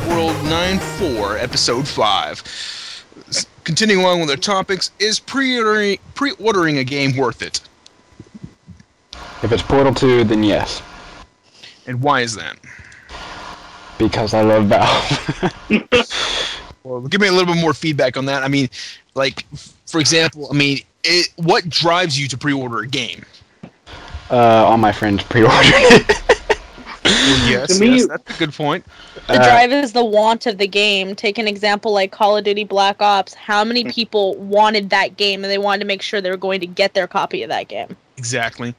World 9-4, Episode 5. Continuing along with our topics, is pre-ordering a game worth it? If it's Portal 2, then yes. And why is that? Because I love Valve. Well, give me a little bit more feedback on that. I mean, like, for example, what drives you to pre-order a game? All my friends pre-ordered it. Well, yes, that's a good point. The drive is the want of the game. Take an example like Call of Duty Black Ops. How many people wanted that game and they wanted to make sure they were going to get their copy of that game? Exactly.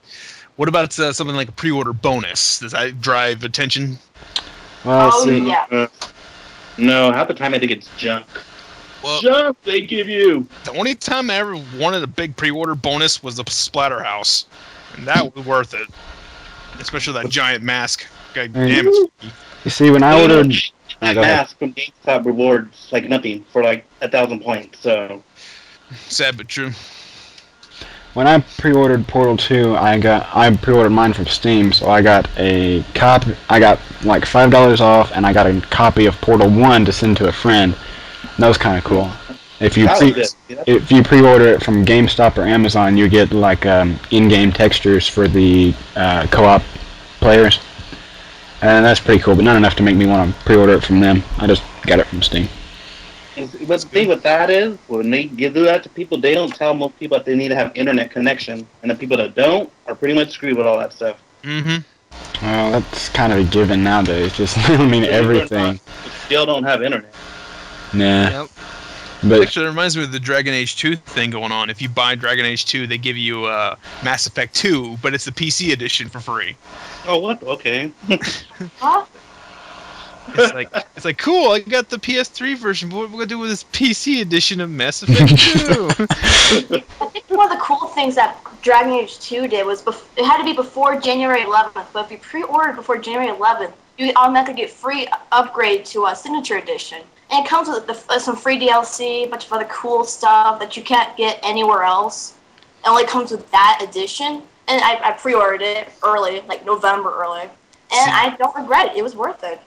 What about something like a pre-order bonus? Does that drive attention? Well, yeah. No, half the time I think it's junk. Well, Junk they give you! The only time I ever wanted a big pre-order bonus was the Splatterhouse. And that was worth it. Especially that giant mask. God damn it. You see, when I ordered... Mask from GameStop rewards like nothing for like 1,000 points, so... Sad but true. When I pre-ordered Portal 2, I pre-ordered mine from Steam, so I got a copy. I got like $5 off, and I got a copy of Portal 1 to send to a friend. And that was kind of cool. If you pre-order it from GameStop or Amazon, you get like in-game textures for the co-op players, and that's pretty cool. But not enough to make me want to pre-order it from them. I just got it from Steam. But the thing with that is, when they give that to people, they don't tell most people that they need to have internet connection, and the people that don't are pretty much screwed with all that stuff. Mm-hmm. Well, that's kind of a given nowadays. Just I mean everything. Still don't have internet. Nah. Yep. But actually, it reminds me of the Dragon Age 2 thing going on. If you buy Dragon Age 2, they give you Mass Effect 2, but it's the PC edition for free. Oh, what? Okay. Huh? It's like cool. I got the PS3 version, but what are we gonna do with this PC edition of Mass Effect 2? I think one of the cool things that Dragon Age 2 did was it had to be before January 11th. But if you pre-ordered before January 11th, you automatically get free upgrade to a Signature Edition, and it comes with some free DLC, a bunch of other cool stuff that you can't get anywhere else. It only comes with that edition, and I pre-ordered it early, like November early. And I don't regret it. It was worth it.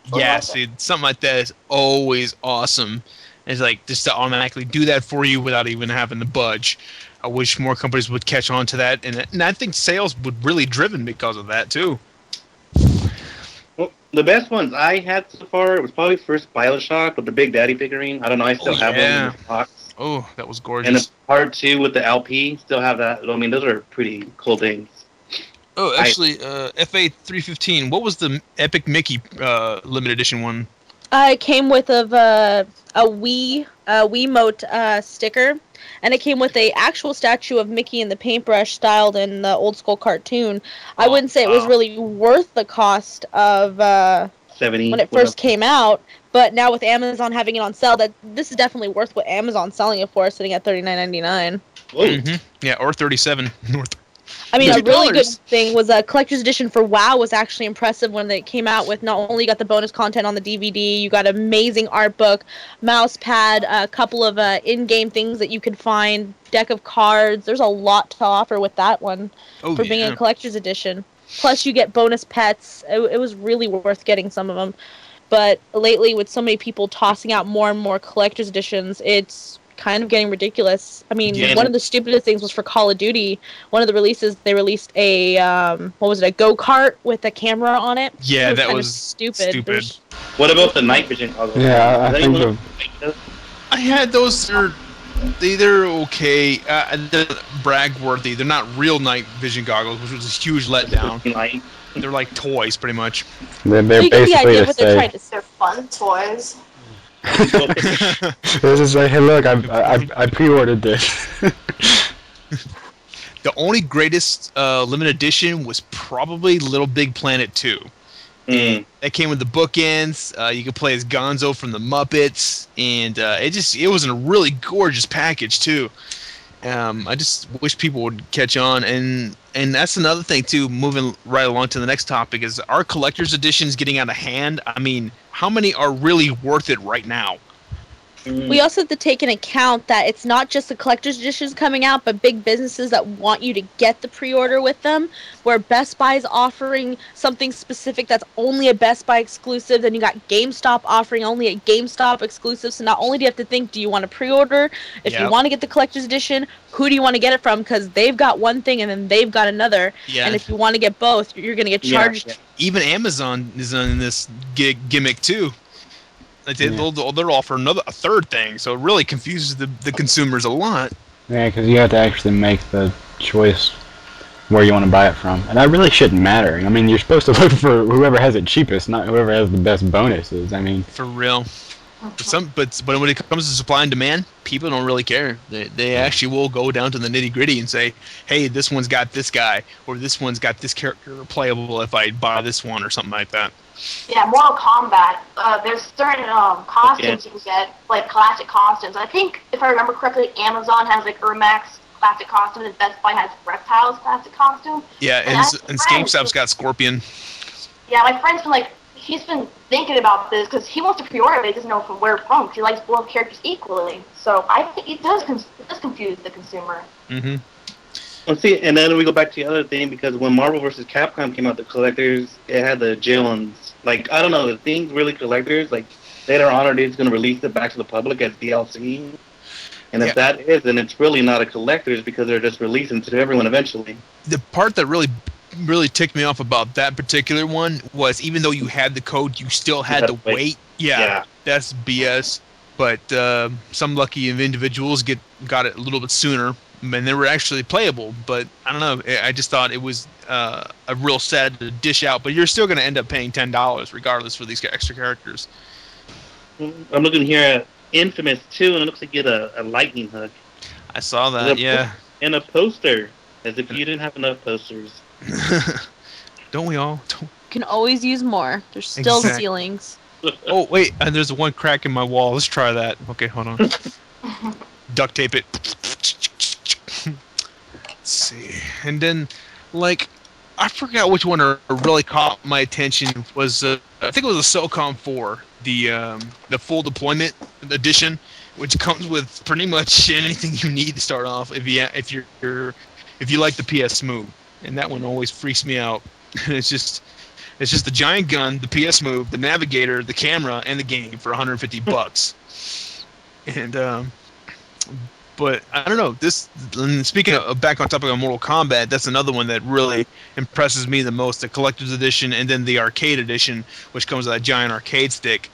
Something like that is always awesome. It's like just to automatically do that for you without even having to budge. I wish more companies would catch on to that, and I think sales would really driven because of that too. Well, the best ones I had so far was probably first BioShock with the Big Daddy figurine. I don't know, I still have one in the box. Oh, that was gorgeous. And the part 2 with the LP, still have that. I mean, those are pretty cool things. Oh, actually, FA315, what was the Epic Mickey limited edition one? It came with a Wiimote sticker, and it came with a actual statue of Mickey in the paintbrush styled in the old school cartoon. I wouldn't say it was really worth the cost of 70 when it first came out, but now with Amazon having it on sale, this is definitely worth what Amazon's selling it for, sitting at $39.99. Mm-hmm. Yeah, or $37 north. I mean, a really good thing was a collector's edition for WoW was actually impressive when it came out with not only you got the bonus content on the DVD, you got amazing art book, mouse pad, a couple of in-game things that you could find, deck of cards. There's a lot to offer with that one for being a collector's edition. Plus, you get bonus pets. It was really worth getting some of them. But lately, with so many people tossing out more and more collector's editions, it's kind of getting ridiculous. I mean, one of the stupidest things was for Call of Duty. One of the releases, they released a a go-kart with a camera on it. Yeah, that was stupid. What about the night vision goggles? Yeah, I think I had those. They're okay. They're brag-worthy. They're not real night vision goggles, which was a huge letdown. They're like toys, pretty much. They're basically the same. They're fun toys. This is like, hey, look, I pre-ordered this. The only greatest limited edition was probably Little Big Planet 2. That came with the bookends. You could play as Gonzo from the Muppets, and it was a really gorgeous package too. I just wish people would catch on, and that's another thing too. Moving right along to the next topic is, are collector's editions getting out of hand? I mean, how many are really worth it right now? We also have to take into account that it's not just the collector's editions coming out, but big businesses that want you to get the pre-order with them, where Best Buy is offering something specific that's only a Best Buy exclusive, then you got GameStop offering only a GameStop exclusive, so not only do you have to think, do you want to pre-order, if you want to get the collector's edition, who do you want to get it from, because they've got one thing and then they've got another, and if you want to get both, you're going to get charged. Yeah. Even Amazon is on this gimmick too. Like they'll offer a third thing, so it really confuses the consumers a lot. Yeah, because you have to actually make the choice where you want to buy it from, and that really shouldn't matter. I mean, you're supposed to look for whoever has it cheapest, not whoever has the best bonuses. I mean, for real. But when it comes to supply and demand, people don't really care. They actually will go down to the nitty gritty and say, "Hey, this one's got this guy, or this one's got this character playable if I buy this one," or something like that. Yeah, Mortal Kombat. There's certain costumes you can get, like classic costumes. I think, if I remember correctly, Amazon has like Ermax classic costume, and Best Buy has Reptiles classic costume. Yeah, and GameStop's got Scorpion. Yeah, my friend's been like, he's been thinking about this because he wants to pre-order it. He doesn't know from where from. Because he likes both characters equally. So I think it does confuse the consumer. Mm-hmm. Well, see, and then we go back to the other thing, because when Marvel vs. Capcom came out, the collectors, it had the Jones. Like, I don't know, the thing's really collectors. Like, later on, are they just going to release it back to the public as DLC? And if that is, then it's really not a collector's, because they're just releasing to everyone eventually. The part that really ticked me off about that particular one was, even though you had the code, you still had to wait. Yeah, that's BS. But some lucky individuals got it a little bit sooner, and they were actually playable. But I don't know. I just thought it was a real sad to dish out. But you're still going to end up paying $10 regardless for these extra characters. I'm looking here at Infamous 2, and it looks like you get a lightning hook. I saw that, And a poster, as if you didn't have enough posters. Don't we all? You can always use more. There's still ceilings. Oh, wait, and there's one crack in my wall. Let's try that. Okay, hold on. Duct tape it. Let's see. And then, like, I forgot which one really caught my attention. Was I think it was a SOCOM 4, the full deployment edition, which comes with pretty much anything you need to start off if you like the PS Move. And that one always freaks me out. It's just the giant gun, the PS Move, the navigator, the camera, and the game for $150. And but I don't know. Speaking of back on topic of Mortal Kombat, that's another one that really impresses me the most. The collector's edition, and then the arcade edition, which comes with that giant arcade stick.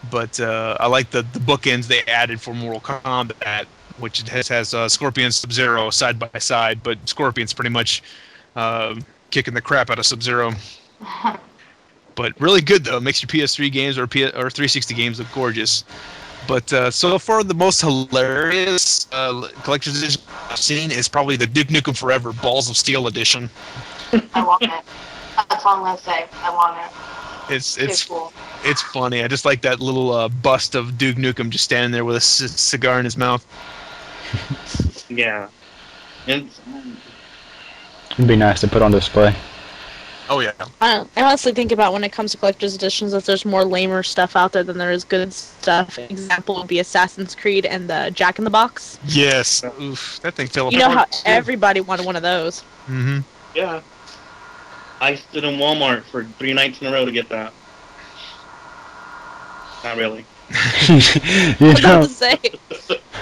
But I like the bookends they added for Mortal Kombat, which has Scorpion and Sub-Zero side by side, but Scorpion's pretty much kicking the crap out of Sub-Zero. But really good, though. It makes your PS3 games or 360 games look gorgeous. But so far, the most hilarious collector's edition I've seen is probably the Duke Nukem Forever Balls of Steel edition. I want it. That's all I'm going to say. I want it. It's cool. It's funny. I just like that little bust of Duke Nukem just standing there with a cigar in his mouth. Yeah. It'd be nice to put on display. Oh, yeah. I honestly think about when it comes to collector's editions that there's more lamer stuff out there than there is good stuff. An example would be Assassin's Creed and the Jack in the Box. Yes. Oof, that thing fell apart. You know how everybody wanted one of those. Mm-hmm. Yeah. I stood in Walmart for 3 nights in a row to get that. Not really. I was about to say.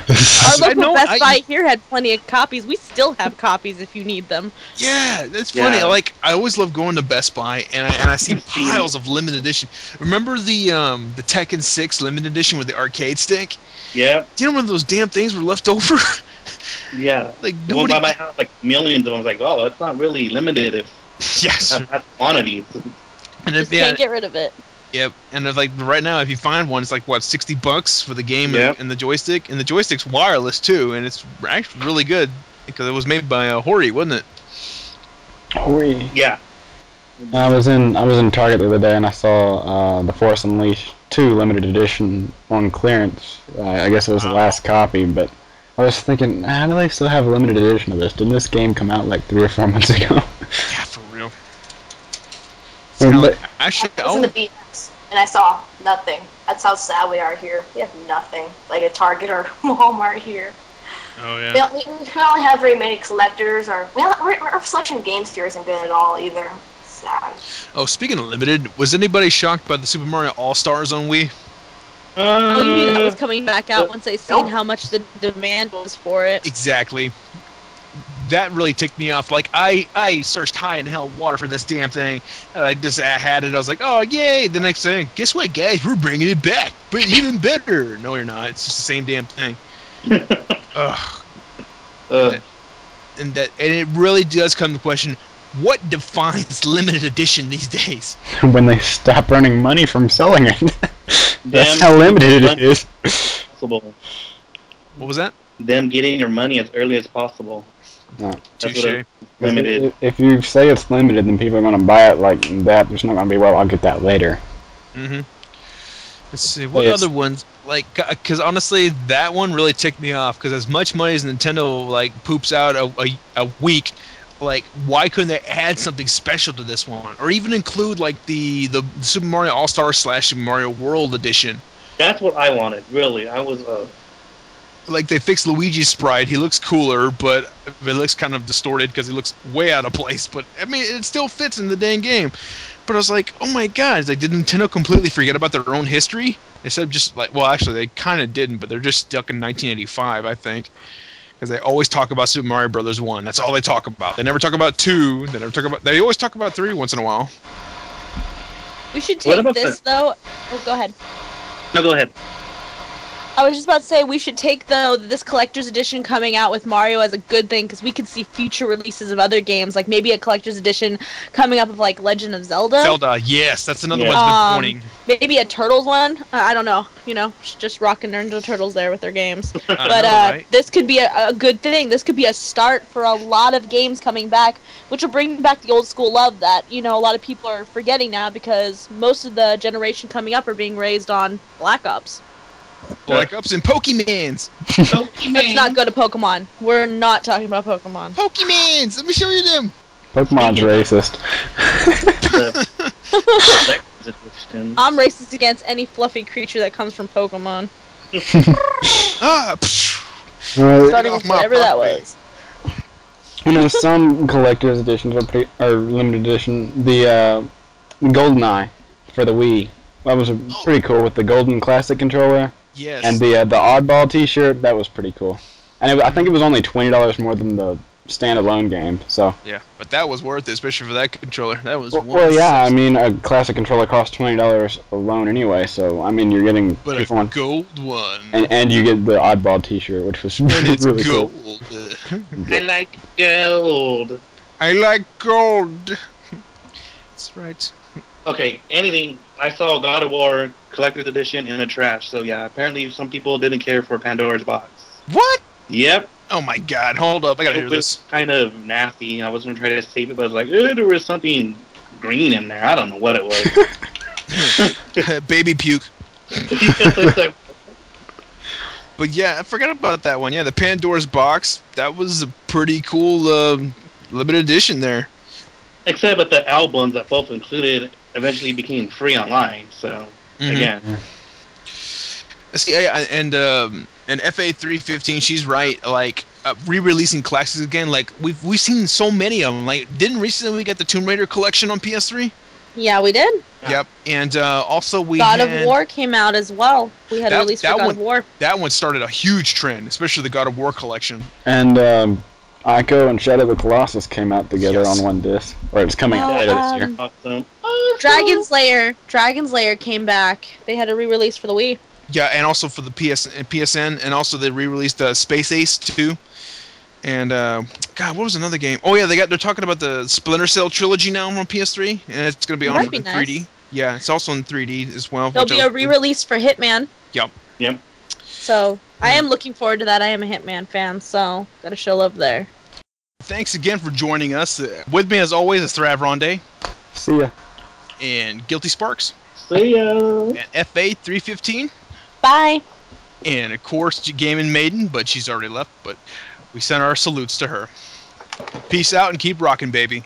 Our local Best Buy here had plenty of copies. We still have copies if you need them. Yeah, that's funny. Yeah. Like, I always love going to Best Buy, and I see piles of limited edition. Remember the Tekken 6 limited edition with the arcade stick? Yeah. Do you know when those damn things were left over? Yeah. Like, nobody by my house, like millions of them. I was like, oh, it's not really limited if yes. That's quantities. And if can't get rid of it. Yep, and if, like right now, if you find one, it's like what, $60 for the game and the joystick, and the joystick's wireless too, and it's actually really good because it was made by Hori, wasn't it? Hori. Yeah. I was in Target the other day and I saw the Force Unleashed 2 limited edition on clearance. I guess it was the last copy, but I was thinking, how do they still have a limited edition of this? Didn't this game come out like 3 or 4 months ago? Yeah, for real. Actually, in the BX. and I saw nothing. That's how sad we are here. We have nothing, like a Target or Walmart here. Oh yeah. We don't really have very many collectors, or our selection of games here isn't good at all either. Sad. Oh, speaking of limited, was anybody shocked by the Super Mario All-Stars on Wii? Oh, you knew that was coming back out once they seen how much the demand was for it. Exactly. That really ticked me off. Like, I searched high in hell water for this damn thing. I just had it. I was like, oh, yay. The next thing, guess what, guys? We're bringing it back. But even better. No, you're not. It's just the same damn thing. Ugh. And it really does come to the question, what defines limited edition these days? When they stop earning money from selling it. That's how limited it is. Possible. What was that? Them getting your money as early as possible. No. Touché. Limited. If you say it's limited, then people are going to buy it like that. There's not going to be, well, I'll get that later. Mm-hmm. Let's see, what other ones? Like, because honestly, that one really ticked me off. Because as much money as Nintendo like poops out a week, like, why couldn't they add something special to this one, or even include like the Super Mario All-Star / Super Mario World edition? That's what I wanted. Really, I was. Like, they fixed Luigi's sprite. He looks cooler, but it looks kind of distorted because he looks way out of place. But I mean, it still fits in the dang game. But I was like, oh my god, like, did Nintendo completely forget about their own history? Instead of just like, well, actually, they kind of didn't, but they're just stuck in 1985, I think. Because they always talk about Super Mario Brothers 1. That's all they talk about. They never talk about 2. They always talk about 3 once in a while. We should take this, though. Oh, go ahead. No, go ahead. I was just about to say we should take this collector's edition coming out with Mario as a good thing, because we could see future releases of other games, like maybe a collector's edition coming up of like Legend of Zelda. Zelda, yes, that's another one that's been pointing. Maybe a Turtles one. I don't know. You know, just rocking Ninja Turtles there with their games. But right? This could be a good thing. This could be a start for a lot of games coming back, which will bring back the old school love that, you know, a lot of people are forgetting now, because most of the generation coming up are being raised on Black Ops. Black Ops and Pokemans. Let's not go to Pokemon. We're not talking about Pokemon. Pokemans! Let me show you them! Pokemon's racist. I'm racist against any fluffy creature that comes from Pokemon. Starting with whatever that was. You know, some collector's editions are limited edition. The GoldenEye for the Wii. That was pretty cool with the Golden Classic controller. Yes. And the Oddball T-shirt, that was pretty cool. And I think it was only $20 more than the standalone game. So. Yeah, but that was worth it, especially for that controller. That was. Well, yeah. I mean, a classic controller costs $20 alone anyway. So I mean, you're getting a gold one. And you get the Oddball T-shirt, which was really gold. Cool. I like gold. I like gold. That's right. Okay, anything. I saw God of War Collector's Edition in the trash. So yeah, apparently some people didn't care for Pandora's Box. What? Yep. Oh my god, hold up, I gotta hear this. Kind of nasty. I was gonna try to save it, but I was like, there was something green in there. I don't know what it was. Baby puke. But yeah, I forgot about that one. Yeah, the Pandora's Box. That was a pretty cool limited edition there. Except that the albums that both included eventually became free online. So again, see, and FA315, she's right. Like re-releasing classics again. Like we've seen so many of them. Like, didn't recently we get the Tomb Raider collection on PS3? Yeah, we did. Yep, and also God of War came out as well. We had a release for God of War. That one started a huge trend, especially the God of War collection. And Ico and Shadow of the Colossus came out together on one disc, or it's coming out later this year. Awesome. Dragon Slayer came back. They had a re-release for the Wii. Yeah, and also for the PSN, and also they re-released Space Ace 2. And God, what was another game? Oh yeah, they're talking about the Splinter Cell trilogy now on PS3, and it's going to be on in 3D. Yeah, it's also in 3D as well. There'll be a re-release for Hitman. Yep. So I am looking forward to that. I am a Hitman fan, so gotta show love there. Thanks again for joining us. With me, as always, is Thrav Ronde. See ya. And GuiltySparks. See ya. And FA315. Bye. And of course, GamingMaiden, but she's already left. But we send our salutes to her. Peace out and keep rocking, baby.